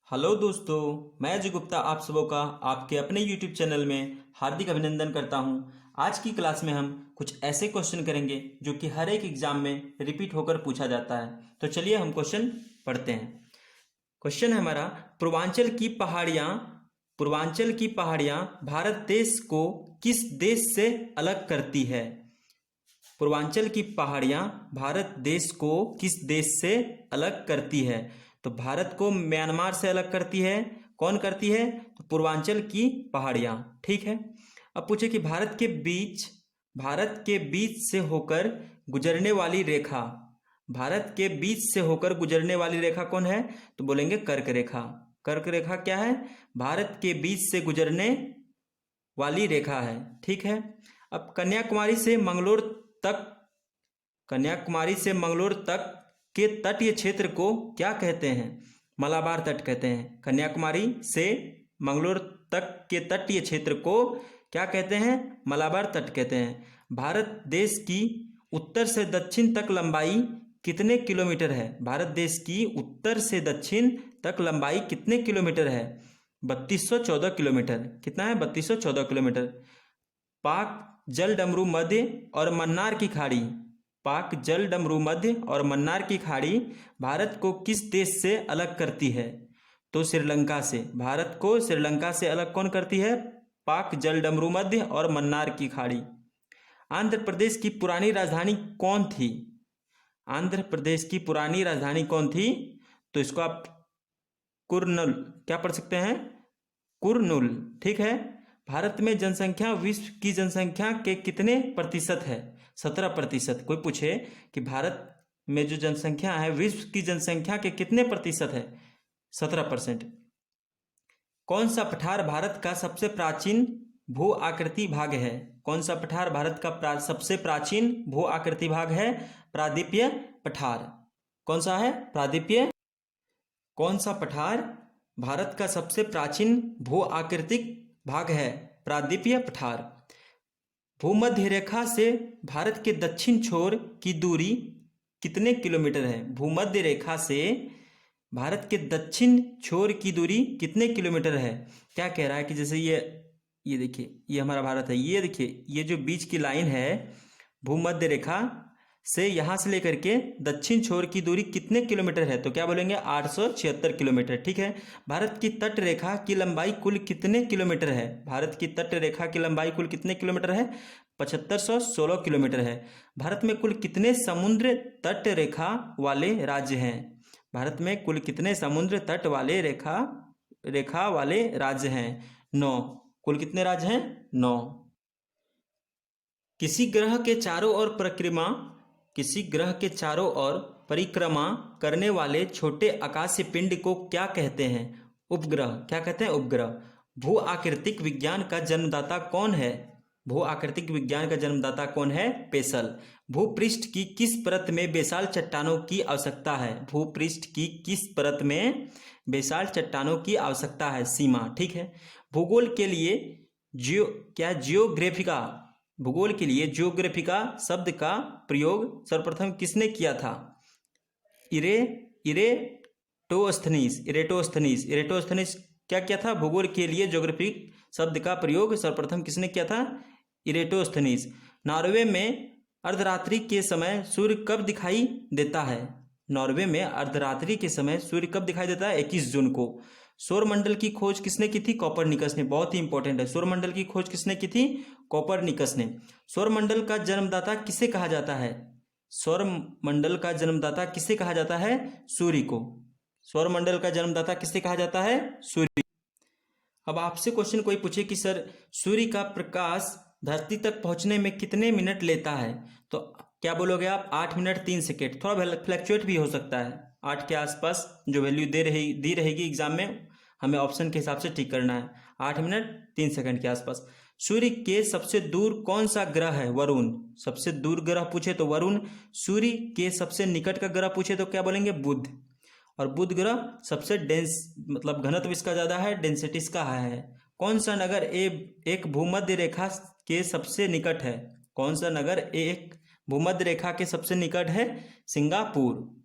Hello दोस्तों, मैं अजय गुप्ता आप सबों का आपके अपने YouTube चैनल में हार्दिक अभिनंदन करता हूं। आज की क्लास में हम कुछ ऐसे क्वेश्चन करेंगे जो कि हर एक एग्जाम में रिपीट होकर पूछा जाता है। तो चलिए हम क्वेश्चन पढ़ते हैं। क्वेश्चन है हमारा, पूर्वांचल की पहाड़ियां भारत देश को किस देश से अलग करती है? पूर्वांचल की पहाड़ियां भारत देश को किस देश से अलग करती है? तो भारत को म्यांमार से अलग करती है। कौन करती है? तो पूर्वांचल की पहाड़ियां। ठीक है। अब पूछे कि भारत के बीच से होकर गुजरने वाली रेखा, भारत के बीच से होकर गुजरने वाली रेखा कौन है? तो बोलेंगे कर्क रेखा। कर्क रेखा क्या है? भारत के बीच से गुजरने वाली रेखा है। ठीक है। अब कन्याकुमारी से मंगलोर तक के तटीय क्षेत्र को क्या कहते हैं? मलाबार तट कहते हैं। कन्याकुमारी से मंगलोर तक के तटीय क्षेत्र को क्या कहते हैं? मलाबार तट कहते हैं। भारत देश की उत्तर से दक्षिण तक लंबाई कितने किलोमीटर है? भारत देश की उत्तर से दक्षिण तक लंबाई कितने किलोमीटर है? 3214 किलोमीटर। कितना है? 3214 किलोमीटर। पाक जल डमरू मध्य और मन्नार की खाड़ी, पाक जल डमरू मध्य और मन्नार की खाड़ी भारत को किस देश से अलग करती है? तो श्रीलंका से। भारत को श्रीलंका से अलग कौन करती है? पाक जल डमरू मध्य और मन्नार की खाड़ी। आंध्र प्रदेश की पुरानी राजधानी कौन थी? आंध्र प्रदेश की पुरानी राजधानी कौन थी? तो इसको आप कुर्नूल क्या पढ़ सकते हैं? कुर्नूल। ठीक है। भारत में जनसंख्या विश्व की जनसंख्या के कितने प्रतिशत है? 17%। कोई पूछे कि भारत में जो जनसंख्या है विश्व की जनसंख्या के कितने प्रतिशत है? 17%। कौन सा पठार भारत का सबसे प्राचीन भू आकृति भाग है? कौन सा पठार भारत का सबसे प्राचीन भू आकृति भाग है? प्रायद्वीपीय पठार। कौन सा है? प्रायद्वीपीय। कौन सा पठार भारत का सबसे प्राचीन भू आकृतिक भाग है? प्रायद्वीपीय पठार। भूमध्य रेखा से भारत के दक्षिण छोर की दूरी कितने किलोमीटर है? भूमध्य रेखा से भारत के दक्षिण छोर की दूरी कितने किलोमीटर है? क्या कह रहा है कि जैसे ये देखिए, ये हमारा भारत है। ये देखिए, ये जो बीच की लाइन है भूमध्य रेखा से यहां से लेकर के दक्षिण छोर की दूरी कितने किलोमीटर है? तो क्या बोलेंगे? 876 किलोमीटर। ठीक है। भारत की तट रेखा की लंबाई कुल कितने किलोमीटर है? भारत की तट रेखा की लंबाई कुल कितने किलोमीटर है? 7516 किलोमीटर है। भारत में कुल कितने समुद्र तट रेखा वाले राज्य हैं? भारत में कुल कितने समुद्र तट वाले रेखा वाले राज्य हैं? 9। कुल कितने राज्य हैं? 9। किसी ग्रह के चारों ओर परिक्रमा करने वाले छोटे आकाशीय पिंड को क्या कहते हैं? उपग्रह। क्या कहते हैं? उपग्रह। भू आकृतिक विज्ञान का जन्मदाता कौन है? भू आकृतिक विज्ञान का जन्मदाता कौन है? पेसल। भूपृष्ठ की किस परत में बेसाल चट्टानों की आवश्यकता है? भूपृष्ठ की किस परत में बेसाल चट्टानों की आवश्यकता है? सीमा। ठीक है। भूगोल के लिए जियोग्राफिका शब्द का प्रयोग सर्वप्रथम किसने किया था? इरेटोस्थनीस क्या किया था? भूगोल के लिए ज्योग्राफिक शब्द का प्रयोग सर्वप्रथम किसने किया था? इरेटोस्थनीस। नॉर्वे में अर्धरात्रि के समय सूर्य कब दिखाई देता है? नॉर्वे में अर्धरात्रि के समय सूर्य कब दिखाई देता है? 21 जून को। सौरमंडल की खोज किसने की थी? कोपरनिकस ने। बहुत ही इंपॉर्टेंट है। सौरमंडल की खोज किसने की थी? कोपरनिकस ने। सौरमंडल का जन्मदाता किसे कहा जाता है? सौरमंडल का जन्मदाता किसे कहा जाता है? सूर्य को। सौरमंडल का जन्मदाता किसे कहा जाता है? सूर्य। अब आपसे क्वेश्चन कोई पूछे कि सर सूर्य का प्रकाश धरती तक पहुंचने में कितने मिनट लेता है? तो क्या बोलोगे आप? 8 मिनट 3 सेकेंड। थोड़ा फ्लैक्चुएट भी हो सकता है। 8 के आसपास जो वैल्यू दी रहेगी एग्जाम में, हमें ऑप्शन के हिसाब से ठीक करना है। 8 मिनट 3 सेकंड के आसपास। सूर्य के सबसे दूर कौन सा ग्रह है? वरुण। सबसे दूर ग्रह पूछे तो वरुण। सूर्य के सबसे निकट का ग्रह पूछे तो क्या बोलेंगे? बुध। और बुध ग्रह सबसे डेंस, मतलब घनत्व इसका ज्यादा है, डेंसिटी इसका हाई है। कौन सा नगर एक भूमध्य रेखा के सबसे निकट है? कौन सा नगर एक भूमध्य रेखा के सबसे निकट है? सिंगापुर।